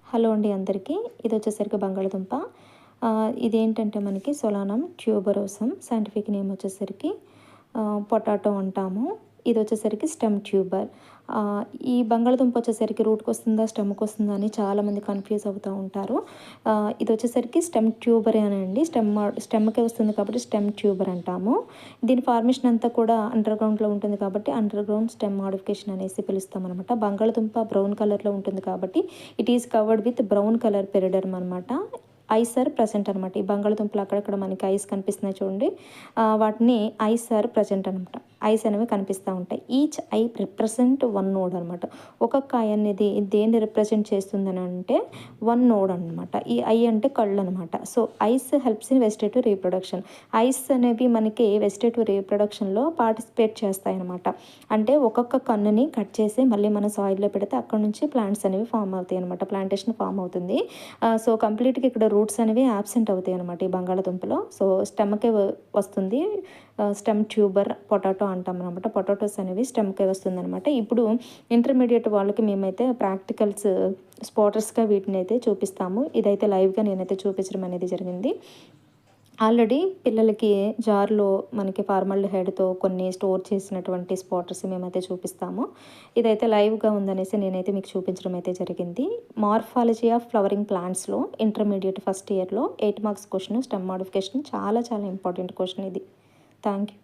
Hello అండి అందరికీ. ఇది వచ్చేసరికి బంగాళదుంప. ఇదేంటంటే మనకి సొలానం ట్యూబరోసమ్, సైంటిఫిక్ నేమ్ వచ్చేసరికి పొటాటో అంటాము. ఇది వచ్చేసరికి స్టెమ్ ట్యూబర్. ఈ బంగాళదుంప వచ్చేసరికి రూట్‌కి వస్తుందా, స్టెమ్‌కి వస్తుందా అని చాలామంది కన్‌ఫ్యూజ్ అవుతూ ఉంటారు. ఇది వచ్చేసరికి స్టెమ్ ట్యూబరే అనండి. స్టెమ్‌కే వస్తుంది కాబట్టి స్టెమ్ ట్యూబర్ అంటాము. దీని ఫార్మేషన్ అంతా కూడా అండర్ గ్రౌండ్‌లో ఉంటుంది కాబట్టి అండర్ గ్రౌండ్ స్టెమ్ మోడిఫికేషన్ అనేసి పిలుస్తామనమాట. బంగాళదుంప బ్రౌన్ కలర్‌లో ఉంటుంది కాబట్టి it is covered with brown colour periderm అనమాట. ఐస్ ఆర్ ప్రెజెంట్ అనమాట. ఈ బంగాళదుంపలు అక్కడక్కడ మనకి ఐస్ కనిపిస్తున్నాయి చూడండి. వాటిని ఐస్ ఆర్ ప్రెజెంట్ అనమాట. ఐస్ అనేవి కనిపిస్తూ ఉంటాయి. Each I represent one node అనమాట. ఒక్కొక్క ఐ అనేది దేన్ని రిప్రజెంట్ చేస్తుందని అంటే వన్ నోడ్ అనమాట. ఈ ఐ అంటే కళ్ళు అనమాట. So ice helps in vegetative reproduction. Ice అనేవి మనకి వెజిటేటివ్ రీప్రొడక్షన్లో పార్టిసిపేట్ చేస్తాయి అనమాట. అంటే ఒక్కొక్క కన్నుని కట్ చేసి మళ్ళీ మన సాయిల్లో పెడితే అక్కడ నుంచి ప్లాంట్స్ అనేవి ఫామ్ అవుతాయి అనమాట. ప్లాంటేషన్ ఫామ్ అవుతుంది. సో కంప్లీట్గా ఇక్కడ రూట్స్ అనేవి యాబ్సెంట్ అవుతాయి అనమాట ఈ బంగాళదుంపలో. సో స్టెమ్కే వస్తుంది. స్టెమ్ ట్యూబర్ పొటాటో అంటాం అనమాట. పొటాటోస్ అనేవి స్టెమ్కే వస్తుంది అనమాట. ఇప్పుడు ఇంటర్మీడియట్ వాళ్ళకి మేమైతే ప్రాక్టికల్స్ స్పాటర్స్గా వీటిని అయితే చూపిస్తాము. ఇదైతే లైవ్గా నేనైతే చూపించడం అనేది జరిగింది. ఆల్రెడీ పిల్లలకి జార్లో మనకి ఫార్మాల్డిహైడ్‌తో కొన్ని స్టోర్ చేసినటువంటి స్పాటర్స్ మేమైతే చూపిస్తాము. ఇదైతే లైవ్‌గా ఉందనేసి నేనైతే మీకు చూపించడం అయితే జరిగింది. మార్ఫాలజీ ఆఫ్ ఫ్లవరింగ్ ప్లాంట్స్‌లో ఇంటర్మీడియట్ ఫస్ట్ ఇయర్‌లో 8 మార్క్స్ క్వెషన్ స్టెమ్ మోడిఫికేషన్ చాలా చాలా ఇంపార్టెంట్ క్వెషన్ ఇది. Thank you.